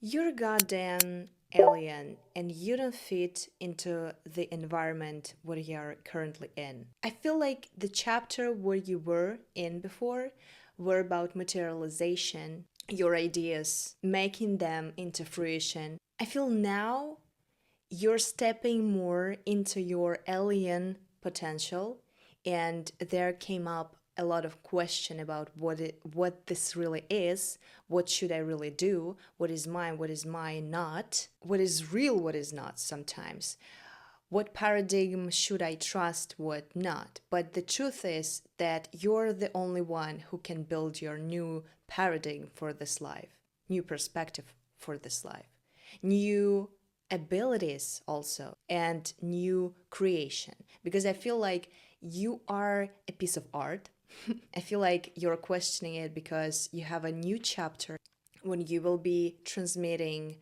You're a goddamn alien and you don't fit into the environment what you're currently in. I feel like the chapter where you were in before were about materialization, your ideas, making them into fruition. I feel now you're stepping more into your alien potential, and there came up a lot of question about what this really is, what should I really do, what is mine not, what is real, what is not sometimes, what paradigm should I trust, what not. But the truth is that you're the only one who can build your new paradigm for this life, new perspective for this life, new abilities also, and new creation. Because I feel like you are a piece of art. I feel like you're questioning it because you have a new chapter when you will be transmitting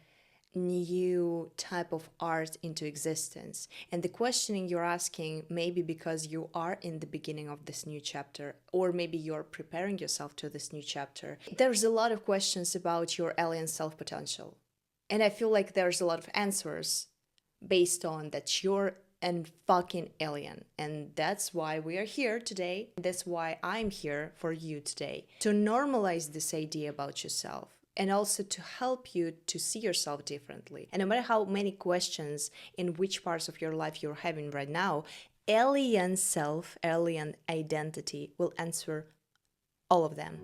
new type of art into existence. And the questioning you're asking maybe because you are in the beginning of this new chapter, or maybe you're preparing yourself to this new chapter. There's a lot of questions about your alien self potential, and I feel like there's a lot of answers based on that you're an fucking alien. And that's why we are here today. That's why I'm here for you today, to normalize this idea about yourself and also to help you to see yourself differently. And no matter how many questions in which parts of your life you're having right now, alien self, alien identity will answer all of them.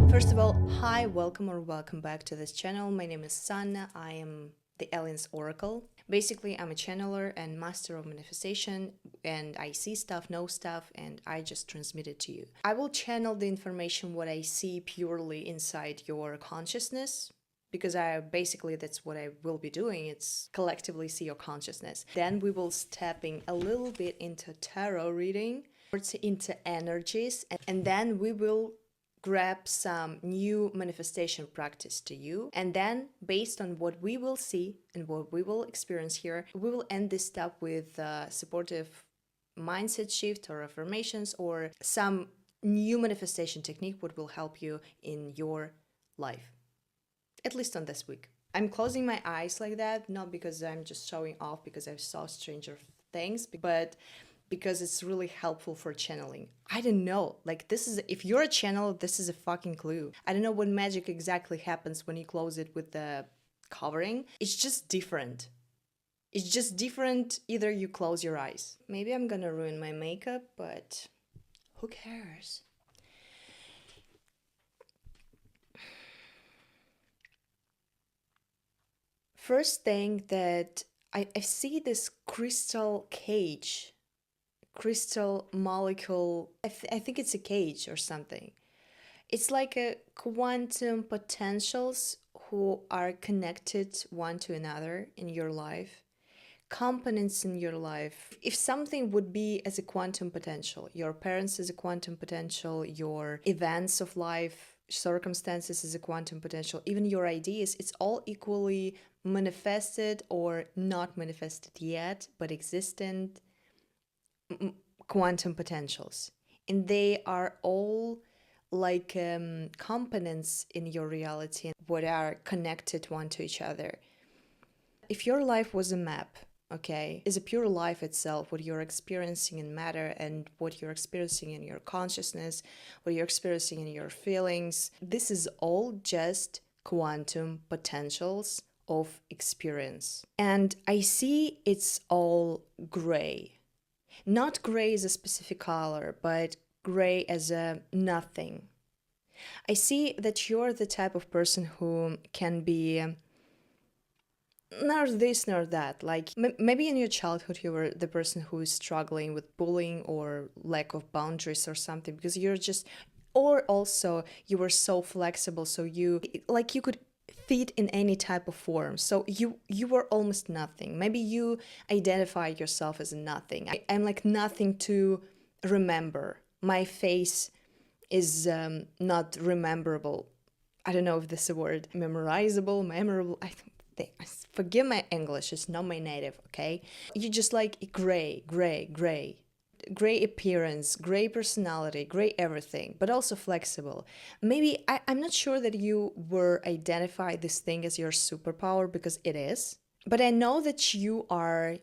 First of all, hi, welcome or welcome back to this channel. My name is Sanna. I am the Aliens Oracle. Basically, I'm a channeler and master of manifestation, and I see stuff, know stuff, and I just transmit it to you. I will channel the information what I see purely inside your consciousness, because that's what I will be doing. It's collectively see your consciousness. Then we will stepping a little bit into tarot reading, into energies, and then we will grab some new manifestation practice to you. And then based on what we will see and what we will experience here, we will end this step with supportive mindset shift or affirmations or some new manifestation technique what will help you in your life, at least on this week. I'm closing my eyes like that, not because I'm just showing off because I saw Stranger Things, but because it's really helpful for channeling. I don't know, like if you're a channel, this is a fucking clue. I don't know what magic exactly happens when you close it with the covering. It's just different. It's just different, either you close your eyes. Maybe I'm gonna ruin my makeup, but who cares? First thing that I see this crystal cage, crystal molecule. I think it's a cage or something. It's like a quantum potentials who are connected one to another in your life, components in your life. If something would be as a quantum potential, your parents as a quantum potential, your events of life, circumstances as a quantum potential, even your ideas, it's all equally manifested or not manifested yet, but existent quantum potentials. And they are all like components in your reality what are connected one to each other. If your life was a map, okay, is a pure life itself, what you're experiencing in matter and what you're experiencing in your consciousness, what you're experiencing in your feelings, this is all just quantum potentials of experience. And I see it's all gray. Not gray as a specific color, but gray as a nothing. I see that you're the type of person who can be nor this nor that. Like maybe in your childhood you were the person who is struggling with bullying or lack of boundaries or something, because you're just, or also you were so flexible, so you could fit in any type of form, so you were almost nothing. Maybe you identify yourself as nothing. I'm like nothing to remember. My face is not rememberable. I don't know if this is a word. Memorizable, memorable. Forgive my English, it's not my native, okay? You just like gray. great appearance, great personality, great everything, but also flexible. Maybe I'm not sure that you were identify this thing as your superpower because it is, but I know that you are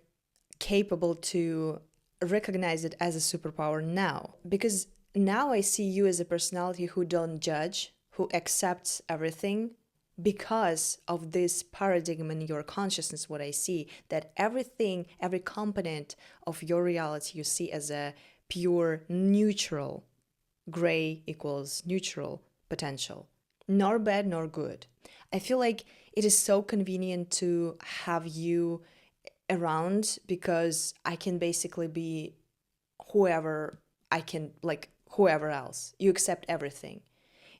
capable to recognize it as a superpower now, because now I see you as a personality who don't judge, who accepts everything, because of this paradigm in your consciousness. What I see, that everything, every component of your reality you see as a pure neutral. Gray equals neutral potential, nor bad nor good. I feel like it is so convenient to have you around, because I can basically be whoever I can, like whoever else. You accept everything.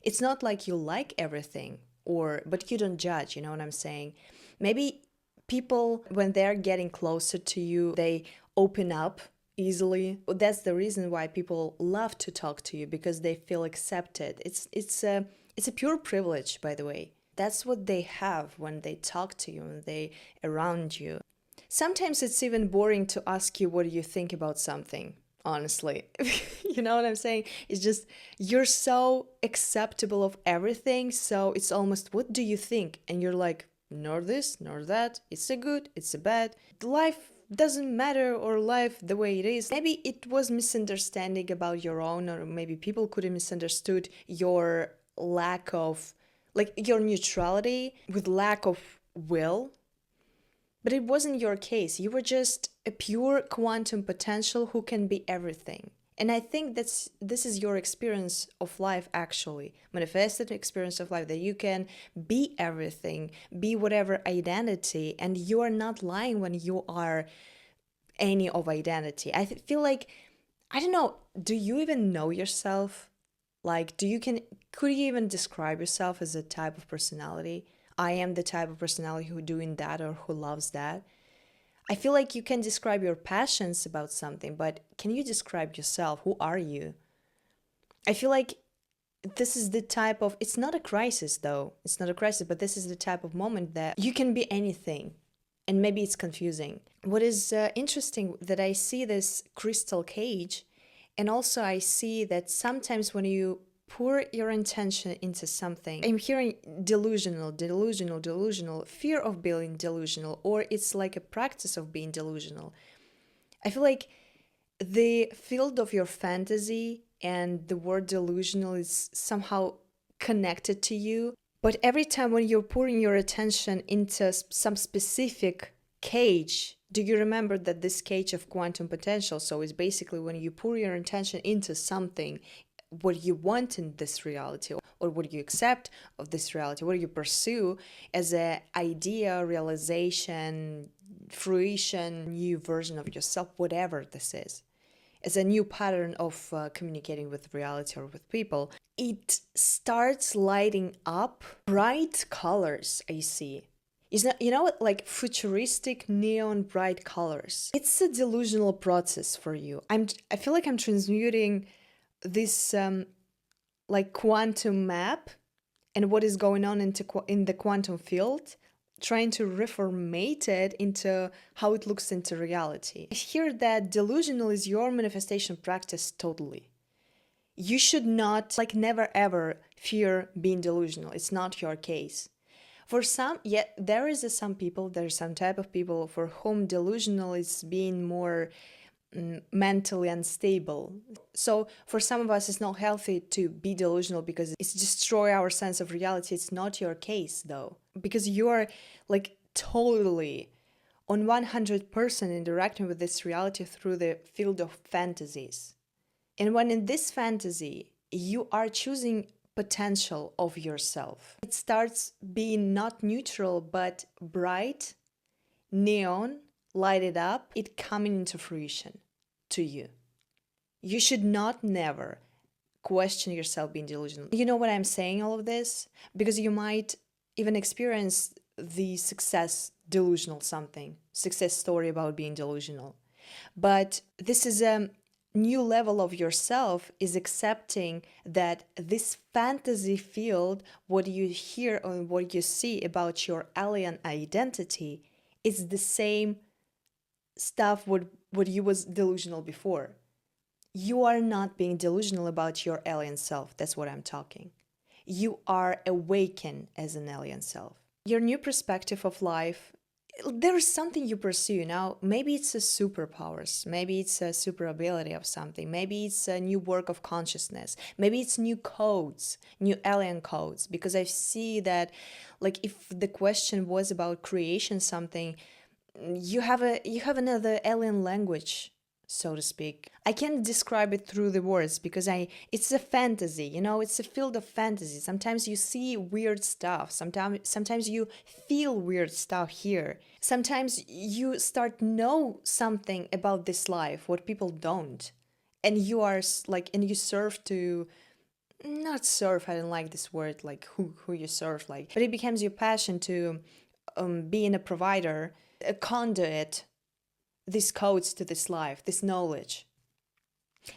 It's not like you like everything, or but you don't judge, you know what I'm saying? Maybe people, when they're getting closer to you, they open up easily. That's the reason why people love to talk to you, because they feel accepted. It's a pure privilege, by the way. That's what they have when they talk to you, when they around you. Sometimes it's even boring to ask you what do you think about something, honestly. You know what I'm saying? It's just you're so acceptable of everything, so it's almost what do you think? And you're like, nor this, nor that. It's a good, it's a bad. Life doesn't matter, or life the way it is. Maybe it was misunderstanding about your own, or maybe people could have misunderstood your lack of, like, your neutrality with lack of will, but it wasn't your case. You were just a pure quantum potential who can be everything. And I think this is your experience of life, actually. Manifested experience of life, that you can be everything, be whatever identity, and you are not lying when you are any of identity. I feel like, I don't know, do you even know yourself? Like, could you even describe yourself as a type of personality? I am the type of personality who doing that or who loves that. I feel like you can describe your passions about something, but can you describe yourself? Who are you? I feel like this is the type of, it's not a crisis though. It's not a crisis, but this is the type of moment that you can be anything. And maybe it's confusing. What is interesting that I see this crystal cage, and also I see that sometimes when you pour your intention into something, I'm hearing delusional, fear of being delusional, or it's like a practice of being delusional. I feel like the field of your fantasy and the word delusional is somehow connected to you. But every time when you're pouring your attention into some specific cage, do you remember that this cage of quantum potential? So it's basically when you pour your attention into something, what you want in this reality, or what you accept of this reality, what you pursue as an idea, realization, fruition, new version of yourself, whatever this is, as a new pattern of communicating with reality or with people, it starts lighting up bright colors. I see. Is that, you know what, like futuristic neon bright colors. It's a delusional process for you. I feel like I'm transmuting this like quantum map and what is going on in the quantum field, trying to reformate it into how it looks into reality. I hear that delusional is your manifestation practice totally. You should not, like, never ever fear being delusional. It's not your case. For some, yeah, there's some type of people for whom delusional is being more mentally unstable. So for some of us, it's not healthy to be delusional because it's destroy our sense of reality. It's not your case though, because you are like totally on 100% interacting with this reality through the field of fantasies. And when in this fantasy, you are choosing potential of yourself, it starts being not neutral, but bright, neon, lighted up, it coming into fruition to you. You should not never question yourself being delusional. You know what I'm saying, all of this? Because you might even experience the success story about being delusional. But this is a new level of yourself, is accepting that this fantasy field, what you hear or what you see about your alien identity, is the same stuff what you was delusional before. You are not being delusional about your alien self. That's what I'm talking. You are awakened as an alien self. Your new perspective of life, there is something you pursue now. Maybe it's a superpowers, maybe it's a super ability of something, maybe it's a new work of consciousness, maybe it's new codes, new alien codes. Because I see that, like, if the question was about creation something, you have another alien language, so to speak. I can't describe it through the words because it's a fantasy, it's a field of fantasy. Sometimes you see weird stuff, sometimes you feel weird stuff here. Sometimes you start know something about this life what people don't. And you are and you serve to, not serve, I don't like this word, like who you serve, like, but it becomes your passion to being a provider, a conduit, these codes to this life, this knowledge.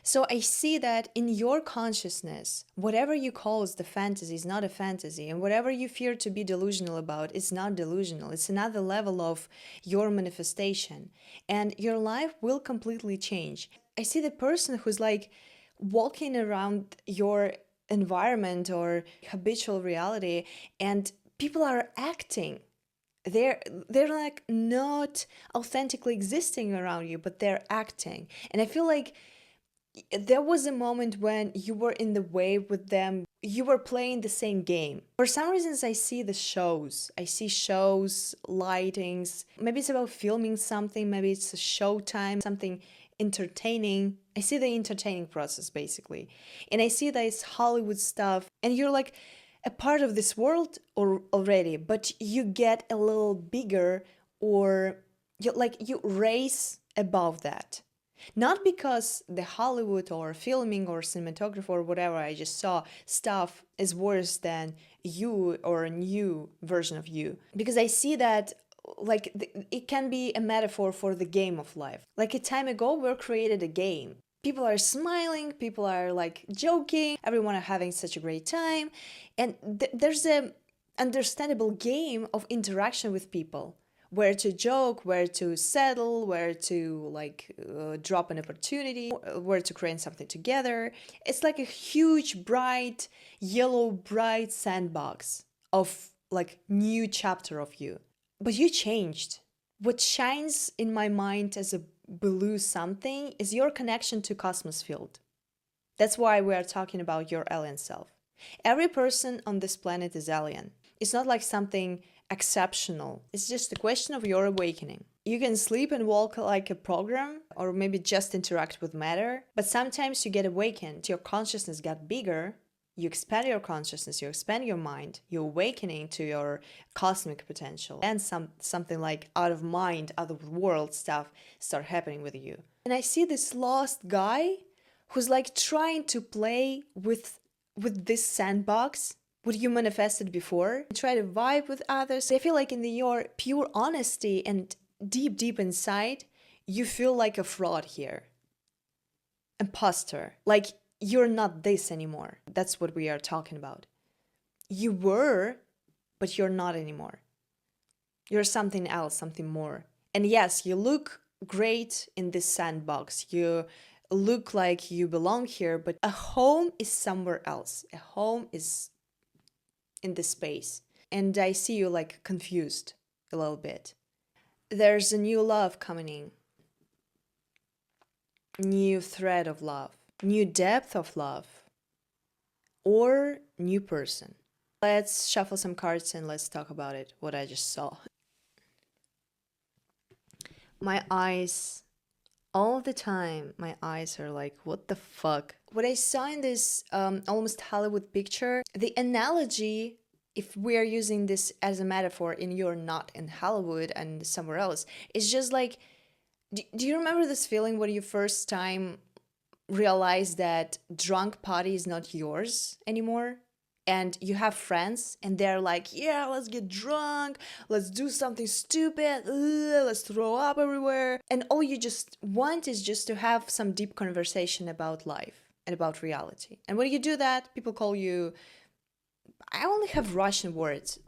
So I see that in your consciousness, whatever you call as the fantasy is not a fantasy, and whatever you fear to be delusional about is not delusional. It's another level of your manifestation, and your life will completely change. I see the person who's like walking around your environment or habitual reality, and people are acting, they're like not authentically existing around you, but they're acting. And I feel like there was a moment when you were in the wave with them, you were playing the same game. For some reasons I see shows, lightings, maybe it's about filming something, maybe it's a showtime, something entertaining. I see the entertaining process basically, and I see that it's Hollywood stuff, and you're like a part of this world or already, but you get a little bigger, or you raise above that. Not because the Hollywood or filming or cinematography or whatever I just saw stuff is worse than you or a new version of you. Because I see that it can be a metaphor for the game of life. Like a time ago, we created a game. People are smiling, people are like joking, everyone are having such a great time. And there's a understandable game of interaction with people. Where to joke, where to settle, where to drop an opportunity, where to create something together. It's like a huge, bright, yellow, bright sandbox of like new chapter of you. But you changed. What shines in my mind as a blue something is your connection to cosmos field. That's why we are talking about your alien self. Every person on this planet is alien. It's not like something exceptional. It's just a question of your awakening. You can sleep and walk like a program, or maybe just interact with matter, but sometimes you get awakened, your consciousness got bigger, you expand your consciousness, you expand your mind, you're awakening to your cosmic potential, and something like out of mind, out of world stuff start happening with you. And I see this lost guy who's like trying to play with this sandbox, what you manifested before, try to vibe with others. I feel like in your pure honesty and deep inside, you feel like a fraud here. Imposter. Like you're not this anymore. That's what we are talking about. You were, but you're not anymore. You're something else, something more. And yes, you look great in this sandbox. You look like you belong here, but a home is somewhere else. A home is in this space. And I see you like confused a little bit. There's a new love coming in. New thread of love. New depth of love. Or new person. Let's shuffle some cards and let's talk about it, what I just saw. My eyes, all the time, my eyes are like, what the fuck? What I saw in this almost Hollywood picture, the analogy, if we are using this as a metaphor in you're not in Hollywood and somewhere else, is just like, do you remember this feeling when you first time realize that drunk party is not yours anymore? And you have friends and they're like, yeah, let's get drunk, let's do something stupid, let's throw up everywhere. And all you just want is just to have some deep conversation about life and about reality. And when you do that, people call you, I only have Russian words.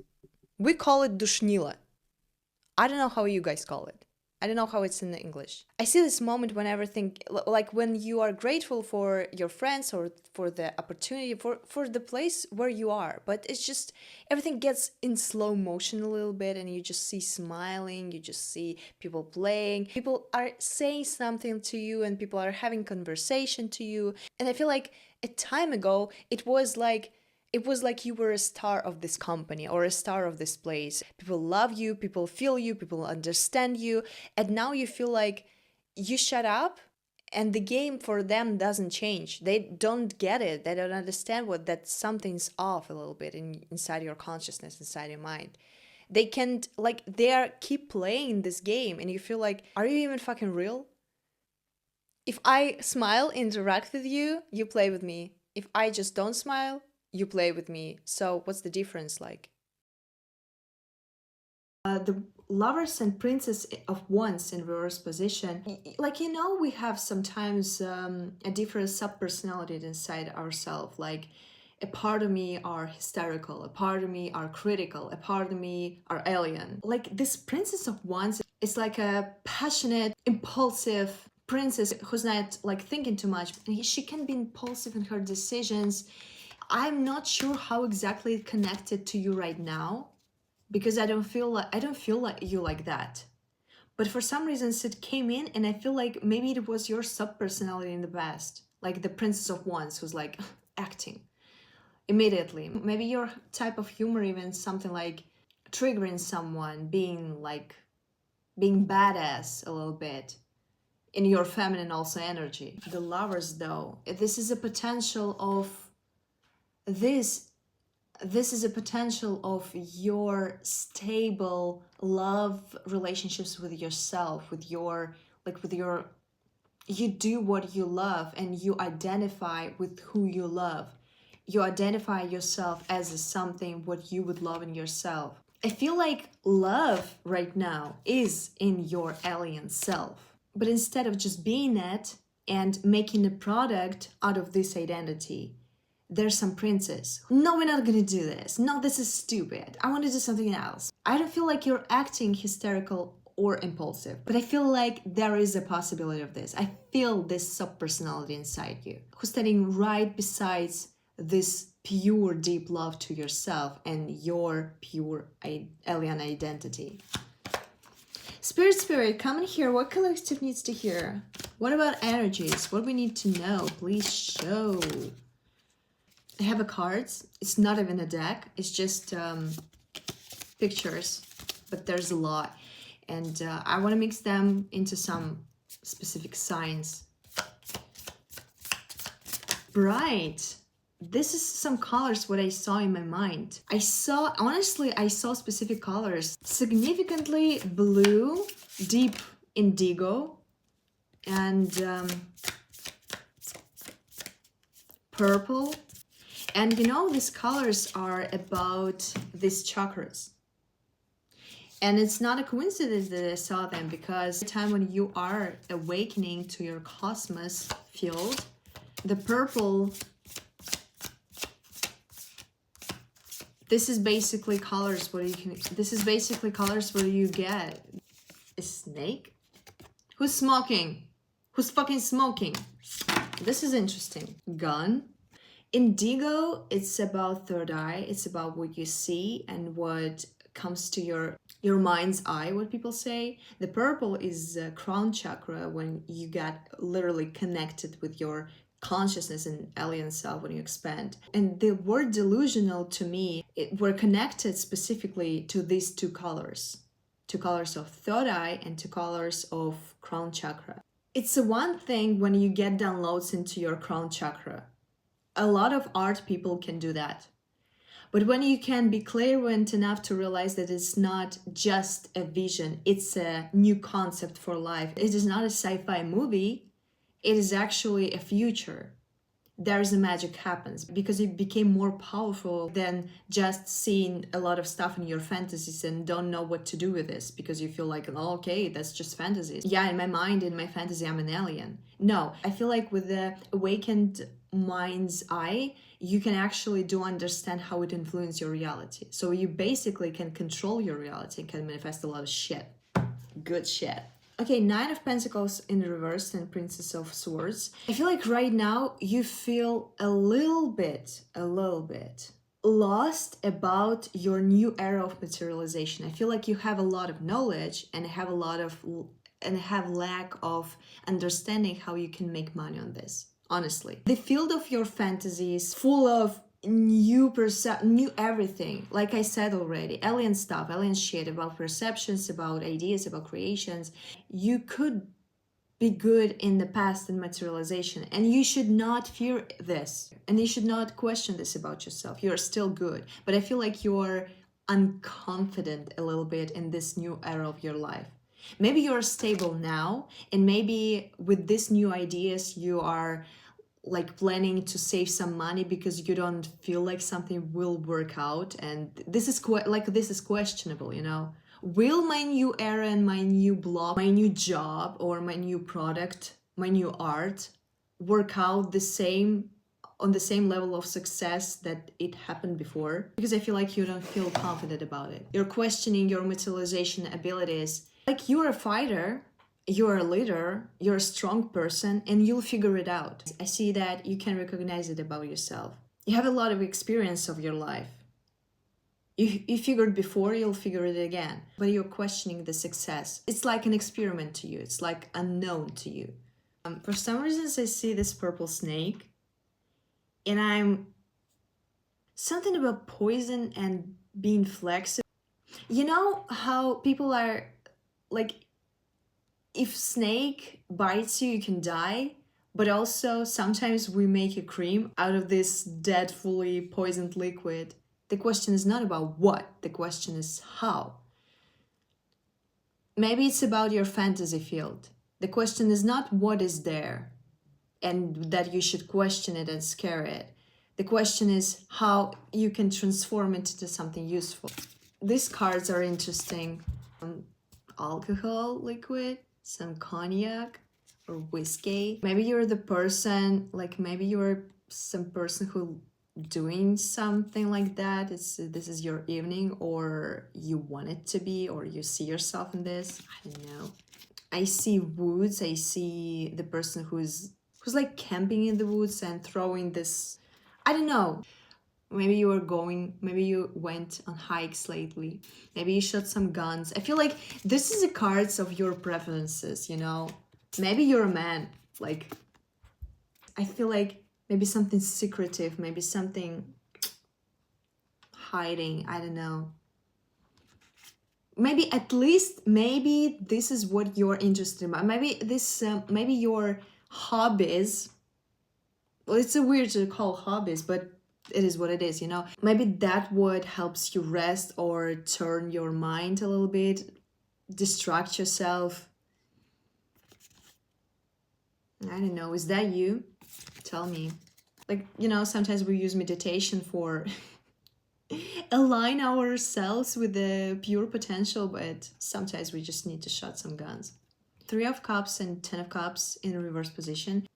We call it dushnila. I don't know how you guys call it. I don't know how it's in English. I see this moment when everything, like when you are grateful for your friends or for the opportunity, for the place where you are. But it's just, everything gets in slow motion a little bit and you just see smiling, you just see people playing, people are saying something to you and people are having conversation to you. And I feel like a time ago, it was like you were a star of this company or a star of this place. People love you, people feel you, people understand you. And now you feel like you shut up and the game for them doesn't change. They don't get it. They don't understand that something's off a little bit inside your consciousness, inside your mind. They can't, like, they are keep playing this game and you feel like, are you even fucking real? If I smile, interact with you, you play with me. If I just don't smile, you play with me. So what's the difference like? The lovers and princess of wands in reverse position, like, we have sometimes a different sub-personality inside ourselves. Like, a part of me are hysterical, a part of me are critical, a part of me are alien. Like, this princess of wands is like a passionate, impulsive princess who's not like thinking too much. She can be impulsive in her decisions. I'm not sure how exactly it connected to you right now, because I don't feel like you like that. But for some reasons it came in and I feel like maybe it was your sub personality in the past, like the princess of wands who's like acting immediately. Maybe your type of humor, even something like triggering someone, being badass a little bit in your feminine also energy. The lovers, though, this is a potential of this this is a potential of your stable love relationships with yourself, with your you do what you love and you identify with who you love. You identify yourself as something what you would love in yourself. I feel like love right now is in your alien self, but instead of just being it and making a product out of this identity, there's some princess. No, we're not gonna do this. No, this is stupid. I want to do something else. I don't feel like you're acting hysterical or impulsive, but I feel like there is a possibility of this. I feel this sub-personality inside you who's standing right beside this pure deep love to yourself and your pure alien identity. Spirit, come in here. What collective needs to hear? What about energies? What we need to know? Please show. I have a cards. It's not even a deck. It's just pictures, but there's a lot. And I want to mix them into some specific signs. Bright. This is some colors what I saw in my mind. Honestly, I saw specific colors. Significantly blue, deep indigo, and purple. And these colors are about these chakras. And it's not a coincidence that I saw them, because the time when you are awakening to your cosmos field, the purple, this is basically colors where you get a snake. Who's smoking? Who's fucking smoking? This is interesting. Gun. Indigo, it's about third eye. It's about what you see and what comes to your mind's eye, what people say. The purple is crown chakra, when you get literally connected with your consciousness and alien self, when you expand. And the word delusional, to me, we're connected specifically to these two colors of third eye and two colors of crown chakra. It's one thing when you get downloads into your crown chakra. A lot of art people can do that. But when you can be clairvoyant enough to realize that it's not just a vision, it's a new concept for life. It is not a sci-fi movie, it is actually a future. There's a magic happens because it became more powerful than just seeing a lot of stuff in your fantasies and don't know what to do with this, because you feel like, oh, okay, that's just fantasies. Yeah, in my mind, in my fantasy, I'm an alien. No, I feel like with the awakened mind's eye, you can actually do understand how it influences your reality. So you basically can control your reality and can manifest a lot of shit. Good shit. Okay, Nine of Pentacles in reverse and Princess of Swords. I feel like right now you feel a little bit lost about your new era of materialization. I feel like you have a lot of knowledge and have lack of understanding how you can make money on this. Honestly, the field of your fantasy is full of new everything. Like I said already, alien stuff, alien shit, about perceptions, about ideas, about creations. You could be good in the past in materialization, and you should not fear this, and you should not question this about yourself. You're still good, but I feel like you're unconfident a little bit in this new era of your life. Maybe you're stable now, and maybe with these new ideas you are like planning to save some money because you don't feel like something will work out, and this is this is questionable, you know. Will my new era and my new blog, my new job, or my new product, my new art work out the same, on the same level of success that it happened before? Because I feel like you don't feel confident about it. You're questioning your materialization abilities. Like, you're a fighter, you're a leader, you're a strong person, and you'll figure it out. I see that you can recognize it about yourself. You have a lot of experience of your life. You figured before, you'll figure it again. But you're questioning the success. It's like an experiment to you. It's like unknown to you. For some reasons, I see this purple snake. And I'm... something about poison and being flexible. You know how people are... like, if snake bites you, you can die. But also, sometimes we make a cream out of this dead, fully poisoned liquid. The question is not about what, the question is how. Maybe it's about your fantasy field. The question is not what is there and that you should question it and scare it. The question is how you can transform it into something useful. These cards are interesting. Alcohol liquid, some cognac or whiskey. Maybe you're the person, like maybe you're some person who doing something like that. This is your evening, or you want it to be, or you see yourself in this. I don't know. I see woods. I see the person who's like camping in the woods and throwing this, I don't know. Maybe you went on hikes lately. Maybe you shot some guns. I feel like this is the cards of your preferences, you know? Maybe you're a man. Like, I feel like maybe something secretive, maybe something hiding, I don't know. Maybe at least, maybe this is what you're interested in. Maybe this, maybe your hobbies, well, it's so weird to call hobbies, but it is what it is, you know. Maybe that what helps you rest or turn your mind a little bit, distract yourself. I don't know, is that you? Tell me. Like, you know, sometimes we use meditation for align ourselves with the pure potential, but sometimes we just need to shut some guns. Three of Cups and Ten of Cups in reverse position.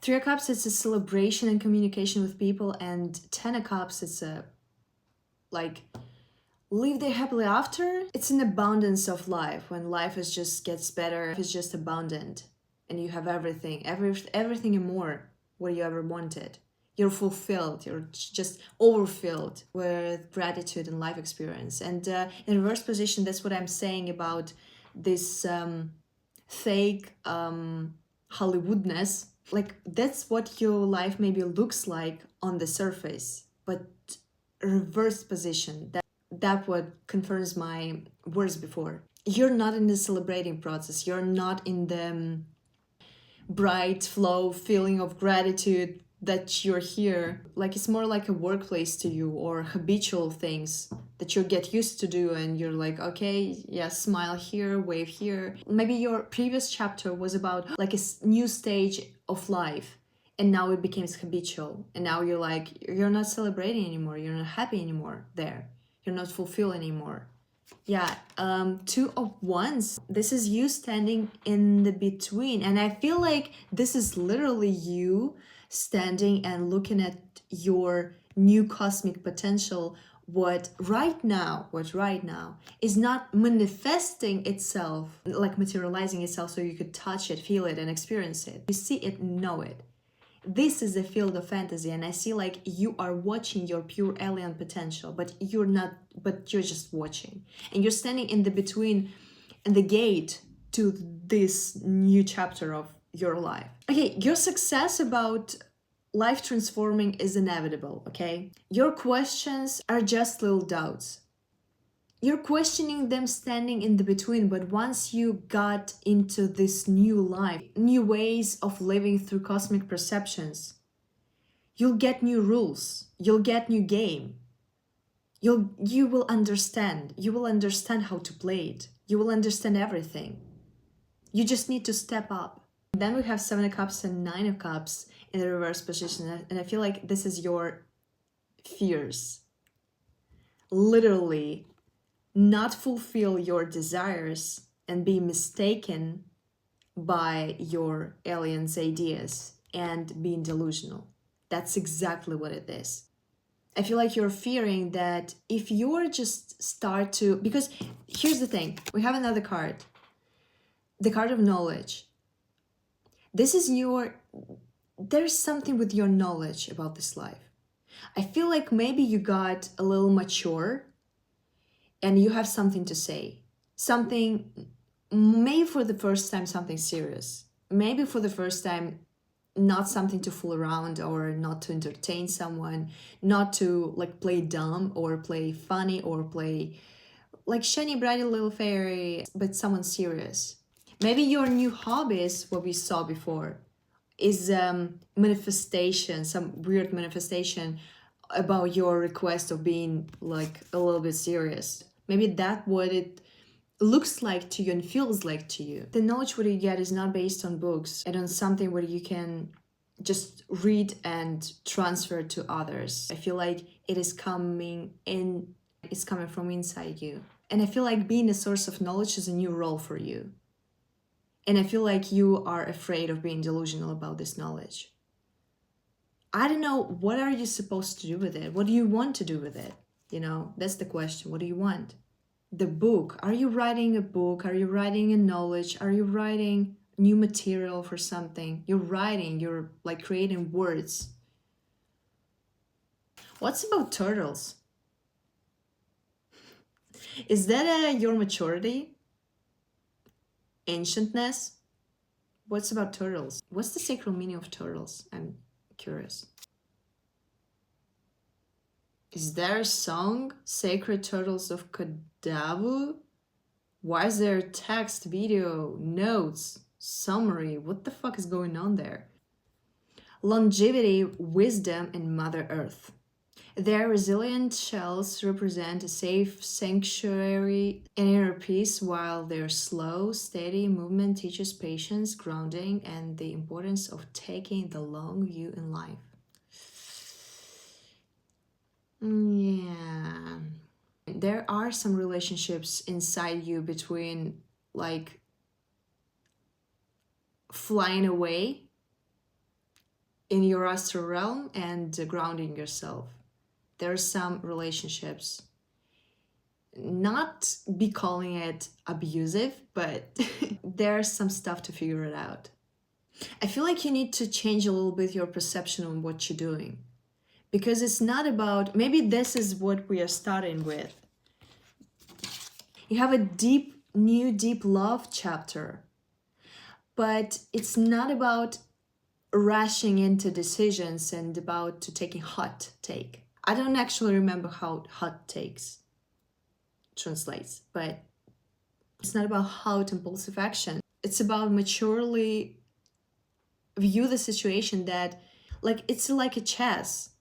Three of Cups, it's a celebration and communication with people, and Ten of Cups, it's a, like, live there happily after. It's an abundance of life, when life is just gets better, it's just abundant, and you have everything, everything and more, what you ever wanted. You're fulfilled, you're just overfilled with gratitude and life experience. And in reverse position, that's what I'm saying about this fake Hollywoodness. Like, that's what your life maybe looks like on the surface, but reverse position, that what confirms my words before. You're not in the celebrating process, you're not in the bright flow feeling of gratitude that you're here. Like, it's more like a workplace to you, or habitual things that you get used to do, and you're like, okay, yeah, smile here, wave here. Maybe your previous chapter was about like a new stage of life, and now it became habitual, and now you're like, you're not celebrating anymore, you're not happy anymore there, you're not fulfilled anymore. Yeah, Two of Wands. This is you standing in the between, and I feel like this is literally you standing and looking at your new cosmic potential what right now is not manifesting itself, like materializing itself so you could touch it, feel it, and experience it. You see it, know it. This is a field of fantasy, and I see like you are watching your pure alien potential, but you're not, but you're just watching. And you're standing in the between and the gate to this new chapter of your life. Okay, your success about life transforming is inevitable, okay? Your questions are just little doubts. You're questioning them standing in the between, but once you got into this new life, new ways of living through cosmic perceptions, you'll get new rules, you'll get new game. You will understand how to play it. You will understand everything. You just need to step up. Then we have 7 of Cups and 9 of Cups in the reverse position, and I feel like this is your fears. Literally not fulfill your desires and be mistaken by your alien's ideas and being delusional. That's exactly what it is. I feel like you're fearing that if you're just start to, because here's the thing, we have another card, the card of knowledge. This is there's something with your knowledge about this life. I feel like maybe you got a little mature and you have something to say. Something, maybe for the first time, something serious. Maybe for the first time, not something to fool around or not to entertain someone, not to like play dumb or play funny or play like shiny, bright little fairy, but someone serious. Maybe your new hobby is what we saw before, is manifestation, some weird manifestation about your request of being like a little bit serious. Maybe that's what it looks like to you and feels like to you. The knowledge what you get is not based on books and on something where you can just read and transfer to others. I feel like it is coming from inside you. And I feel like being a source of knowledge is a new role for you. And I feel like you are afraid of being delusional about this knowledge. I don't know, what are you supposed to do with it? What do you want to do with it? You know, that's the question. What do you want? The book. Are you writing a book? Are you writing a knowledge? Are you writing new material for something? You're like creating words. What's about turtles? Is that your maturity? Ancientness? What's about turtles? What's the sacral meaning of turtles? I'm curious. Is there a song, Sacred Turtles of Kadavu? Why is there text, video, notes, summary? What the fuck is going on there? Longevity, wisdom, and Mother Earth. Their resilient shells represent a safe sanctuary and inner peace, while their slow, steady movement teaches patience, grounding, and the importance of taking the long view in life. Yeah. There are some relationships inside you between like flying away in your astral realm and grounding yourself. There are some relationships, not be calling it abusive, but there's some stuff to figure it out. I feel like you need to change a little bit your perception on what you're doing. Because it's not about, maybe this is what we are starting with. You have a new deep love chapter, but it's not about rushing into decisions and about to taking hot take. I don't actually remember how hot takes translates, but it's not about hot impulsive action. It's about maturely view the situation that it's like a chess.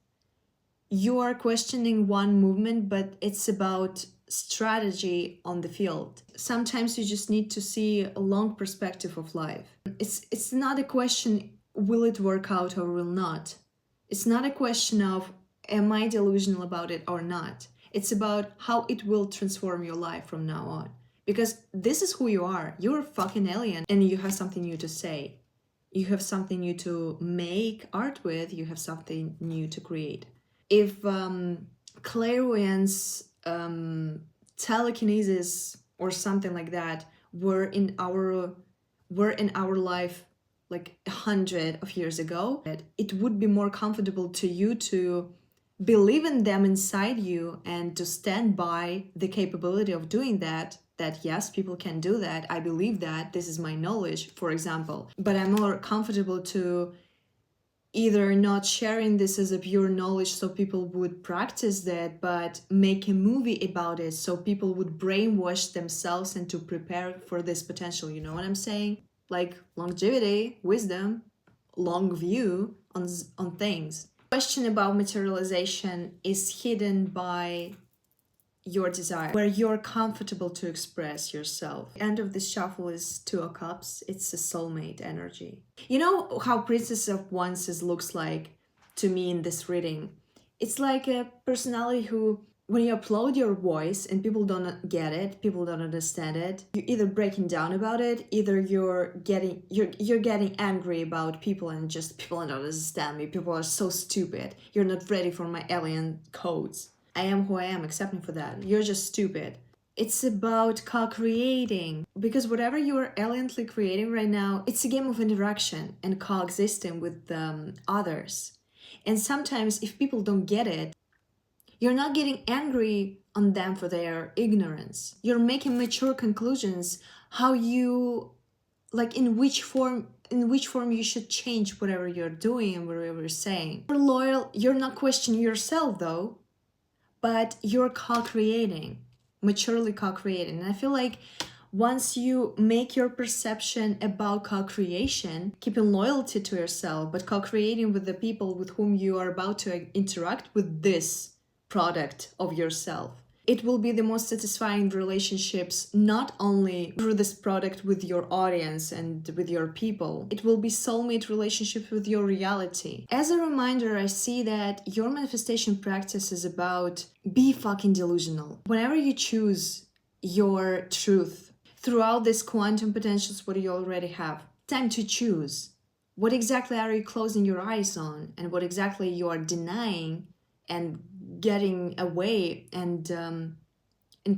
You are questioning one movement, but it's about strategy on the field. Sometimes you just need to see a long perspective of life. It's not a question, will it work out or will not? It's not a question of, am I delusional about it or not? It's about how it will transform your life from now on. Because this is who you are. You're a fucking alien and you have something new to say. You have something new to make art with. You have something new to create. If clairvoyance, telekinesis, or something like that were in our life like 100 of years ago, it would be more comfortable to you to believe in them inside you and to stand by the capability of doing that yes, people can do that. I believe that. This is my knowledge, for example. But I'm more comfortable to either not sharing this as a pure knowledge so people would practice that, but make a movie about it so people would brainwash themselves and to prepare for this potential. You know what I'm saying? Like longevity, wisdom, long view on things. Question about materialization is hidden by your desire, where you're comfortable to express yourself. The end of this shuffle is Two of Cups. It's a soulmate energy. You know how Princess of Wands looks like to me in this reading? It's like a personality who, when you upload your voice and people don't get it, people don't understand it, you're either breaking down about it, either you're getting angry about people and just people don't understand me, people are so stupid, you're not ready for my alien codes. I am who I am, accepting for that. You're just stupid. It's about co-creating, because whatever you're alienly creating right now, it's a game of interaction and coexisting with others. And sometimes if people don't get it, you're not getting angry on them for their ignorance. You're making mature conclusions how you, like in which form you should change whatever you're doing and whatever you're saying. You're loyal, you're not questioning yourself though, but you're co-creating, maturely co-creating. And I feel like once you make your perception about co-creation, keeping loyalty to yourself, but co-creating with the people with whom you are about to interact with this product of yourself, it will be the most satisfying relationships, not only through this product with your audience and with your people. It will be soulmate relationships with your reality. As a reminder, I see that your manifestation practice is about be fucking delusional. Whenever you choose your truth throughout this quantum potentials, what you already have, time to choose. What exactly are you closing your eyes on, and what exactly you are denying and getting away and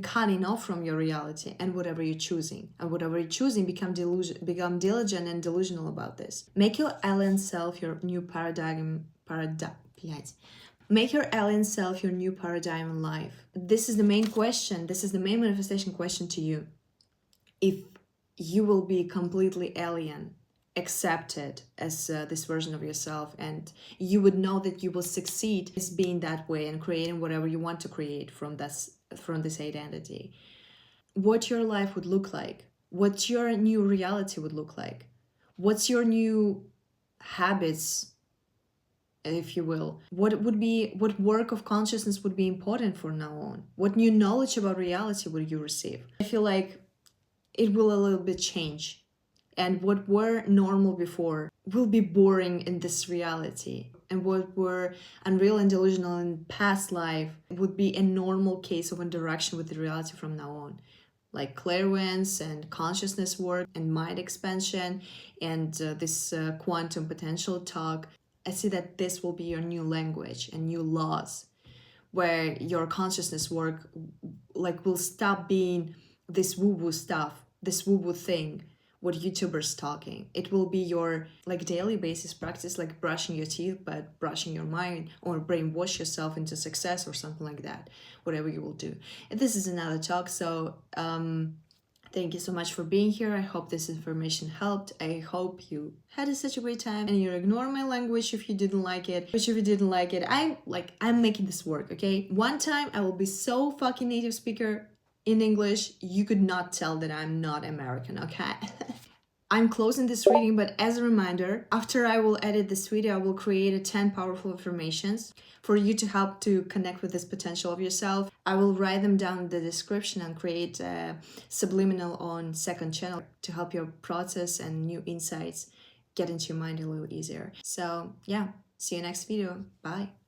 cutting off from your reality, and whatever you're choosing. And whatever you're choosing, become diligent and delusional about this. Make your alien self your new paradigm. Make your alien self your new paradigm in life. This is the main question. This is the main manifestation question to you. If you will be completely alien, accepted as this version of yourself, and you would know that you will succeed as being that way and creating whatever you want to create from this identity, what your life would look like, what your new reality would look like, what's your new habits, if you will, what work of consciousness would be important from now on, what new knowledge about reality would you receive. I feel like it will a little bit change. And what were normal before will be boring in this reality. And what were unreal and delusional in past life would be a normal case of interaction with the reality from now on. Like clairvoyance and consciousness work and mind expansion and this quantum potential talk. I see that this will be your new language and new laws, where your consciousness work like will stop being this woo-woo stuff, this woo-woo thing, what YouTubers talking. It will be your like daily basis practice, like brushing your teeth, but brushing your mind, or brainwash yourself into success or something like that, whatever you will do. And this is another talk, so thank you so much for being here. I hope this information helped. I hope you had such a great time, and you ignore my language if you didn't like it. Which if you didn't like it, I'm making this work, okay? One time I will be so fucking native speaker in English, you could not tell that I'm not American, okay? I'm closing this reading, but as a reminder, after I will edit this video, I will create 10 powerful affirmations for you to help to connect with this potential of yourself. I will write them down in the description and create a subliminal on second channel to help your process and new insights get into your mind a little easier. So yeah, see you next video. Bye.